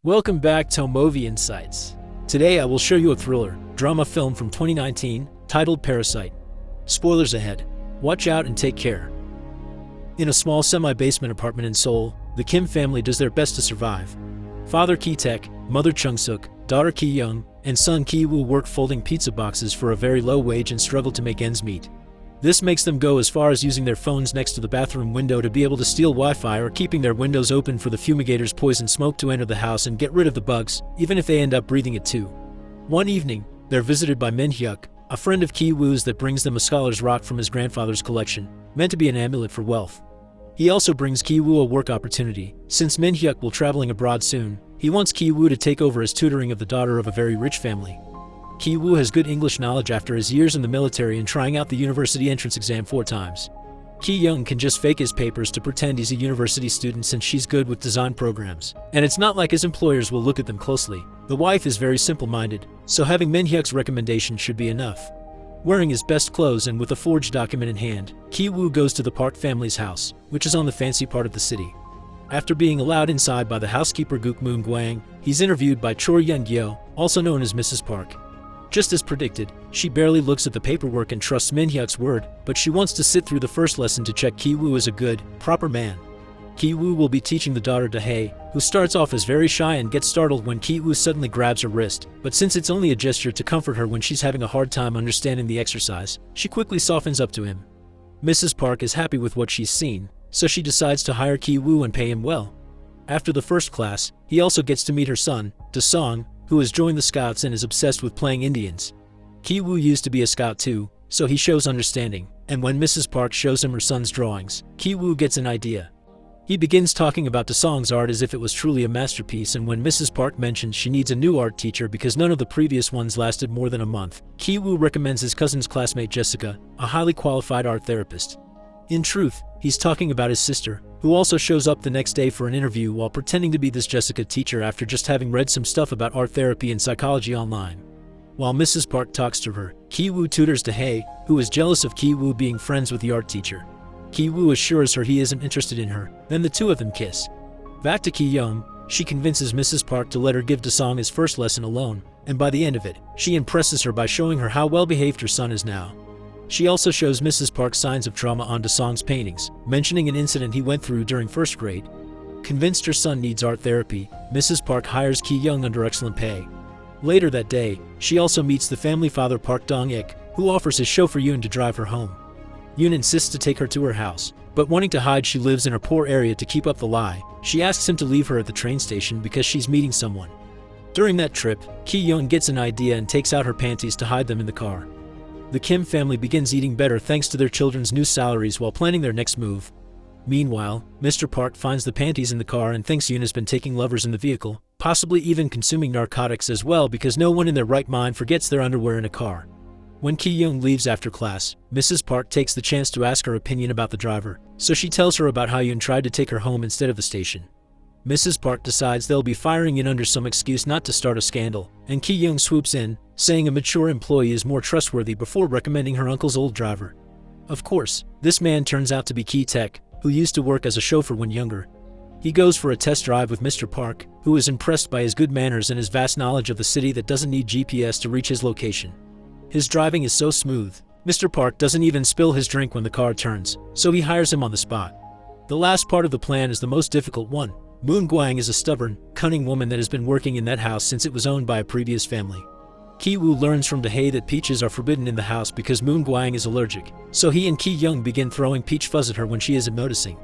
Welcome back to Movie Insights. Today I will show you a thriller, drama film from 2019 titled Parasite. Spoilers ahead. Watch out and take care. In a small semi-basement apartment in Seoul, the Kim family does their best to survive. Father Ki-taek, mother Chung-suk, daughter Ki-young, and son Ki-woo work folding pizza boxes for a very low wage and struggle to make ends meet. This makes them go as far as using their phones next to the bathroom window to be able to steal Wi-Fi, or keeping their windows open for the fumigator's poison smoke to enter the house and get rid of the bugs, even if they end up breathing it too. One evening, they're visited by Min Hyuk, a friend of Ki-woo's that brings them a scholar's rock from his grandfather's collection, meant to be an amulet for wealth. He also brings Ki-woo a work opportunity. Since Min Hyuk will traveling abroad soon, he wants Ki-woo to take over his tutoring of the daughter of a very rich family. Ki-woo has good English knowledge after his years in the military and trying out the university entrance exam 4 times. Ki-young can just fake his papers to pretend he's a university student since she's good with design programs, and it's not like his employers will look at them closely. The wife is very simple-minded, so having Min Hyuk's recommendation should be enough. Wearing his best clothes and with a forged document in hand, Ki-woo goes to the Park family's house, which is on the fancy part of the city. After being allowed inside by the housekeeper Guk Moon-gwang, he's interviewed by Choi Yeon-gyo, also known as Mrs. Park. Just as predicted, she barely looks at the paperwork and trusts Min Hyuk's word, but she wants to sit through the first lesson to check Ki-woo is a good, proper man. Ki-woo will be teaching the daughter Dae, who starts off as very shy and gets startled when Ki-woo suddenly grabs her wrist, but since it's only a gesture to comfort her when she's having a hard time understanding the exercise, she quickly softens up to him. Mrs. Park is happy with what she's seen, so she decides to hire Ki-woo and pay him well. After the first class, he also gets to meet her son, Da-song, who has joined the Scouts and is obsessed with playing Indians. Ki-woo used to be a Scout too, so he shows understanding, and when Mrs. Park shows him her son's drawings, Ki-woo gets an idea. He begins talking about Da-song's art as if it was truly a masterpiece, and when Mrs. Park mentions she needs a new art teacher because none of the previous ones lasted more than a month, Ki-woo recommends his cousin's classmate Jessica, a highly qualified art therapist. In truth, he's talking about his sister, who also shows up the next day for an interview while pretending to be this Jessica teacher after just having read some stuff about art therapy and psychology online. While Mrs. Park talks to her, Ki-woo tutors Dae, who is jealous of Ki-woo being friends with the art teacher. Ki-woo assures her he isn't interested in her, then the two of them kiss. Back to Ki-young, she convinces Mrs. Park to let her give Da-song his first lesson alone, and by the end of it, she impresses her by showing her how well-behaved her son is now. She also shows Mrs. Park signs of trauma on Da-song's paintings, mentioning an incident he went through during first grade. Convinced her son needs art therapy, Mrs. Park hires Ki-young under excellent pay. Later that day, she also meets the family father Park Dong-ik, who offers his chauffeur Yoon to drive her home. Yoon insists to take her to her house, but wanting to hide she lives in a poor area to keep up the lie, she asks him to leave her at the train station because she's meeting someone. During that trip, Ki-young gets an idea and takes out her panties to hide them in the car. The Kim family begins eating better thanks to their children's new salaries while planning their next move. Meanwhile, Mr. Park finds the panties in the car and thinks Yoon has been taking lovers in the vehicle, possibly even consuming narcotics as well, because no one in their right mind forgets their underwear in a car. When Ki-young leaves after class, Mrs. Park takes the chance to ask her opinion about the driver, so she tells her about how Yoon tried to take her home instead of the station. Mrs. Park decides they'll be firing Yoon under some excuse not to start a scandal, and Ki-young swoops in, saying a mature employee is more trustworthy before recommending her uncle's old driver. Of course, this man turns out to be Ki-taek, who used to work as a chauffeur when younger. He goes for a test drive with Mr. Park, who is impressed by his good manners and his vast knowledge of the city that doesn't need GPS to reach his location. His driving is so smooth, Mr. Park doesn't even spill his drink when the car turns, so he hires him on the spot. The last part of the plan is the most difficult one. Moon-gwang is a stubborn, cunning woman that has been working in that house since it was owned by a previous family. Ki-woo learns from Dae that peaches are forbidden in the house because Moon-gwang is allergic, so he and Ki-young begin throwing peach fuzz at her when she isn't noticing.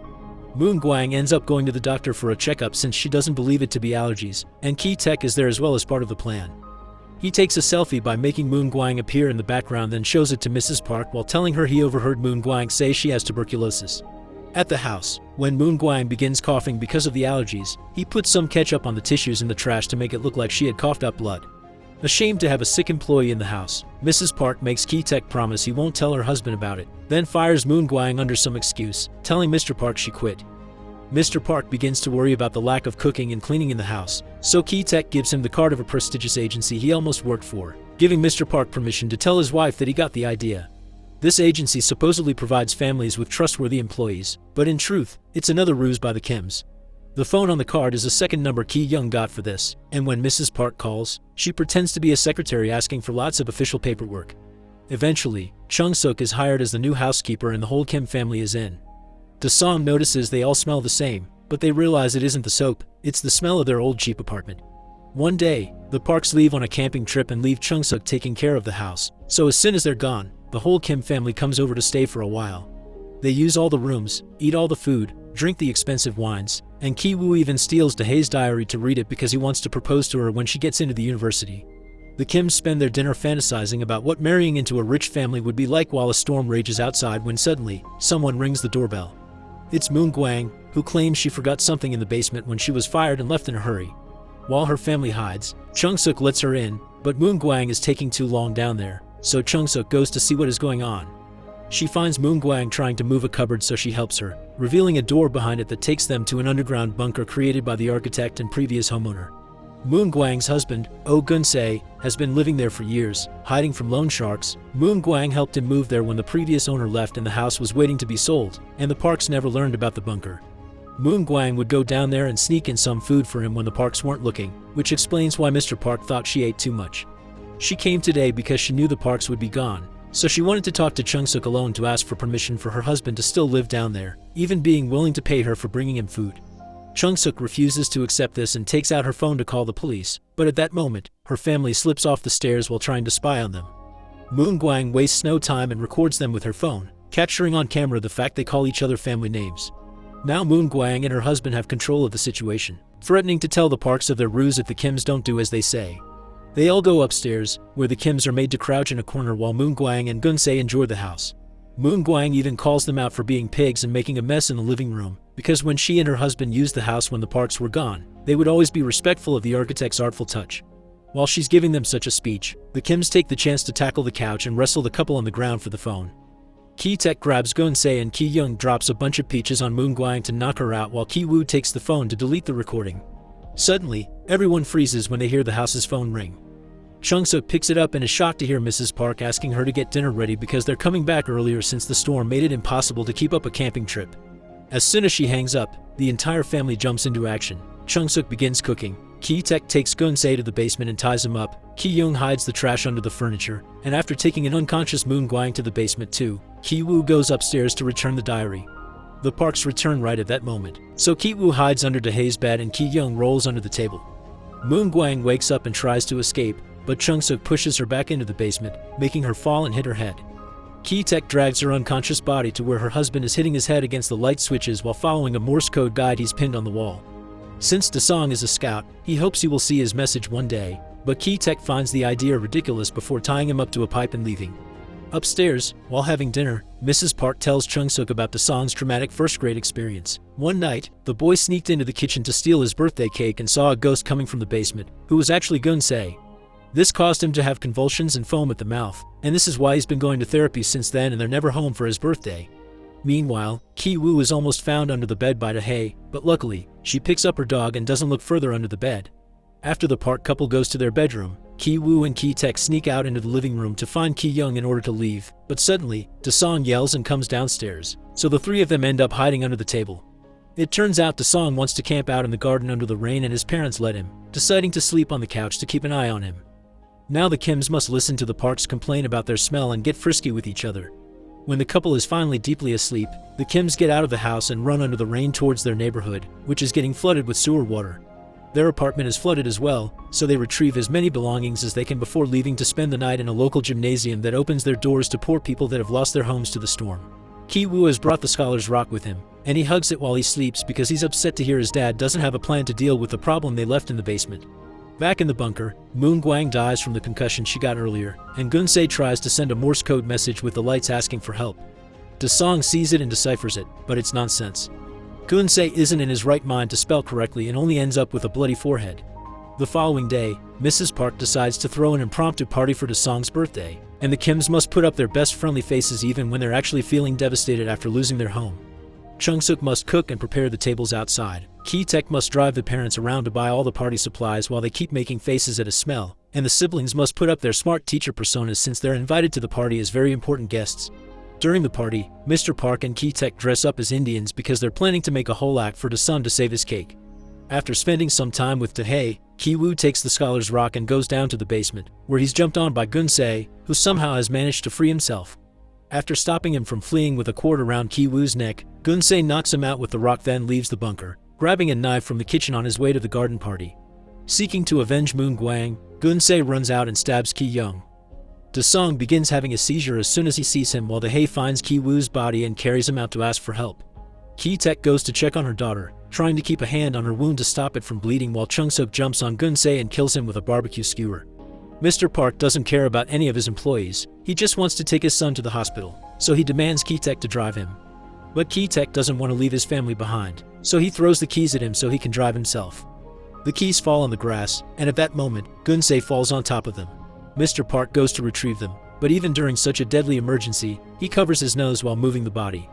Moon-gwang ends up going to the doctor for a checkup since she doesn't believe it to be allergies, and Ki-taek is there as well as part of the plan. He takes a selfie by making Moon-gwang appear in the background, then shows it to Mrs. Park while telling her he overheard Moon-gwang say she has tuberculosis. At the house, when Moon-gwang begins coughing because of the allergies, he puts some ketchup on the tissues in the trash to make it look like she had coughed up blood. Ashamed to have a sick employee in the house, Mrs. Park makes Ki-taek promise he won't tell her husband about it, then fires Moon-gwang under some excuse, telling Mr. Park she quit. Mr. Park begins to worry about the lack of cooking and cleaning in the house, so Ki-taek gives him the card of a prestigious agency he almost worked for, giving Mr. Park permission to tell his wife that he got the idea. This agency supposedly provides families with trustworthy employees, but in truth, it's another ruse by the Kims. The phone on the card is the second number Ki Young got for this, and when Mrs. Park calls, she pretends to be a secretary asking for lots of official paperwork. Eventually, Chung Suk is hired as the new housekeeper and the whole Kim family is in. Da-song notices they all smell the same, but they realize it isn't the soap, it's the smell of their old cheap apartment. One day, the Parks leave on a camping trip and leave Chung Suk taking care of the house, so as soon as they're gone, the whole Kim family comes over to stay for a while. They use all the rooms, eat all the food, drink the expensive wines, and Ki Woo even steals Da-hae's diary to read it because he wants to propose to her when she gets into the university. The Kims spend their dinner fantasizing about what marrying into a rich family would be like while a storm rages outside when suddenly, someone rings the doorbell. It's Moon Gwang, who claims she forgot something in the basement when she was fired and left in a hurry. While her family hides, Chung Suk lets her in, but Moon Gwang is taking too long down there, so Chung Suk goes to see what is going on. She finds Moon Gwang trying to move a cupboard, so she helps her, revealing a door behind it that takes them to an underground bunker created by the architect and previous homeowner. Moon Gwang's husband, Oh Gun-se, has been living there for years, hiding from loan sharks. Moon Gwang helped him move there when the previous owner left and the house was waiting to be sold, and the Parks never learned about the bunker. Moon Gwang would go down there and sneak in some food for him when the Parks weren't looking, which explains why Mr. Park thought she ate too much. She came today because she knew the Parks would be gone, so she wanted to talk to Chung Suk alone to ask for permission for her husband to still live down there, even being willing to pay her for bringing him food. Chung Suk refuses to accept this and takes out her phone to call the police, but at that moment, her family slips off the stairs while trying to spy on them. Moon Gwang wastes no time and records them with her phone, capturing on camera the fact they call each other family names. Now Moon Gwang and her husband have control of the situation, threatening to tell the Parks of their ruse if the Kims don't do as they say. They all go upstairs, where the Kims are made to crouch in a corner while Moon Gwang and Gun-se enjoy the house. Moon Gwang even calls them out for being pigs and making a mess in the living room, because when she and her husband used the house when the Parks were gone, they would always be respectful of the architect's artful touch. While she's giving them such a speech, the Kims take the chance to tackle the couch and wrestle the couple on the ground for the phone. Ki-taek grabs Gun-se and Ki Young drops a bunch of peaches on Moon Gwang to knock her out while Ki Woo takes the phone to delete the recording. Suddenly, everyone freezes when they hear the house's phone ring. Chung Suk picks it up and is shocked to hear Mrs. Park asking her to get dinner ready because they're coming back earlier since the storm made it impossible to keep up a camping trip. As soon as she hangs up, the entire family jumps into action. Chung Suk begins cooking. Ki-taek takes Gun-se to the basement and ties him up. Ki Young hides the trash under the furniture, and after taking an unconscious Moon Gwang to the basement too, Ki Woo goes upstairs to return the diary. The Parks return right at that moment, so Ki Woo hides under Da-hae's bed and Ki Young rolls under the table. Moon Gwang wakes up and tries to escape, but Chung Suk pushes her back into the basement, making her fall and hit her head. Ki-taek drags her unconscious body to where her husband is hitting his head against the light switches while following a Morse code guide he's pinned on the wall. Since Da-song is a scout, he hopes he will see his message one day, but Ki-taek finds the idea ridiculous before tying him up to a pipe and leaving. Upstairs, while having dinner, Mrs. Park tells Chung Suk about Da-song's traumatic first-grade experience. One night, the boy sneaked into the kitchen to steal his birthday cake and saw a ghost coming from the basement, who was actually Gun-se. This caused him to have convulsions and foam at the mouth, and this is why he's been going to therapy since then and they're never home for his birthday. Meanwhile, Ki Woo is almost found under the bed by Da-hae, but luckily, she picks up her dog and doesn't look further under the bed. After the Park couple goes to their bedroom, Ki Woo and Ki-taek sneak out into the living room to find Ki Young in order to leave, but suddenly, Da-song yells and comes downstairs, so the three of them end up hiding under the table. It turns out Da-song wants to camp out in the garden under the rain and his parents let him, deciding to sleep on the couch to keep an eye on him. Now the Kims must listen to the Parks complain about their smell and get frisky with each other. When the couple is finally deeply asleep, the Kims get out of the house and run under the rain towards their neighborhood, which is getting flooded with sewer water. Their apartment is flooded as well, so they retrieve as many belongings as they can before leaving to spend the night in a local gymnasium that opens their doors to poor people that have lost their homes to the storm. Ki Woo has brought the Scholar's Rock with him, and he hugs it while he sleeps because he's upset to hear his dad doesn't have a plan to deal with the problem they left in the basement. Back in the bunker, Moon Gwang dies from the concussion she got earlier, and Gun-se tries to send a Morse code message with the lights asking for help. Da-song sees it and deciphers it, but it's nonsense. Gun-se isn't in his right mind to spell correctly and only ends up with a bloody forehead. The following day, Mrs. Park decides to throw an impromptu party for Da-song's birthday, and the Kims must put up their best friendly faces even when they're actually feeling devastated after losing their home. Chung Suk must cook and prepare the tables outside. Ki-taek must drive the parents around to buy all the party supplies while they keep making faces at a smell, and the siblings must put up their smart teacher personas since they're invited to the party as very important guests. During the party, Mr. Park and Ki-taek dress up as Indians because they're planning to make a whole act for Da-sung to save his cake. After spending some time with Tae, Ki-woo takes the scholar's rock and goes down to the basement, where he's jumped on by Gun-se, who somehow has managed to free himself. After stopping him from fleeing with a cord around Ki-woo's neck, Gun-se knocks him out with the rock, then leaves the bunker, grabbing a knife from the kitchen on his way to the garden party. Seeking to avenge Moon Gwang, Gun-se runs out and stabs Ki-young. Da-sung begins having a seizure as soon as he sees him, while Tae finds Ki-woo's body and carries him out to ask for help. Ki-taek goes to check on her daughter, trying to keep a hand on her wound to stop it from bleeding, while Chung-seok jumps on Gun-se and kills him with a barbecue skewer. Mr. Park doesn't care about any of his employees, he just wants to take his son to the hospital, so he demands Ki-taek to drive him. But Ki-taek doesn't want to leave his family behind, so he throws the keys at him so he can drive himself. The keys fall on the grass, and at that moment, Gun-se falls on top of them. Mr. Park goes to retrieve them, but even during such a deadly emergency, he covers his nose while moving the body.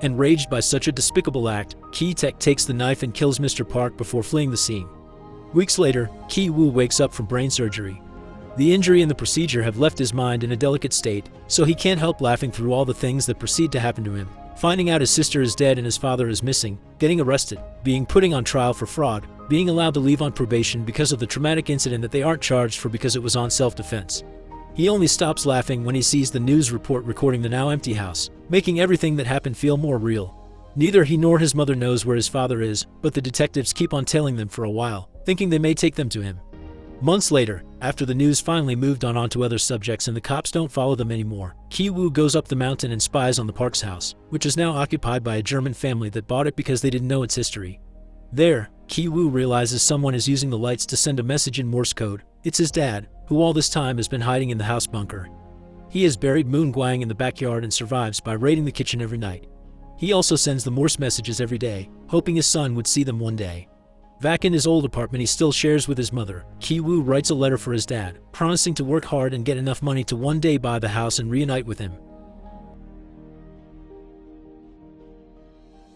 Enraged by such a despicable act, Ki-taek takes the knife and kills Mr. Park before fleeing the scene. Weeks later, Ki-woo wakes up from brain surgery. The injury and the procedure have left his mind in a delicate state, so he can't help laughing through all the things that proceed to happen to him. Finding out his sister is dead and his father is missing, getting arrested, being put on trial for fraud, being allowed to leave on probation because of the traumatic incident that they aren't charged for because it was on self-defense. He only stops laughing when he sees the news report recording the now empty house, making everything that happened feel more real. Neither he nor his mother knows where his father is, but the detectives keep on tailing them for a while, thinking they may take them to him. Months later, after the news finally moved on onto other subjects and the cops don't follow them anymore, Ki-woo goes up the mountain and spies on the Park's house, which is now occupied by a German family that bought it because they didn't know its history. There, Ki-woo realizes someone is using the lights to send a message in Morse code. It's his dad, who all this time has been hiding in the house bunker. He has buried Moon Gwang in the backyard and survives by raiding the kitchen every night. He also sends the Morse messages every day, hoping his son would see them one day. Back in his old apartment he still shares with his mother, Ki-woo writes a letter for his dad, promising to work hard and get enough money to one day buy the house and reunite with him.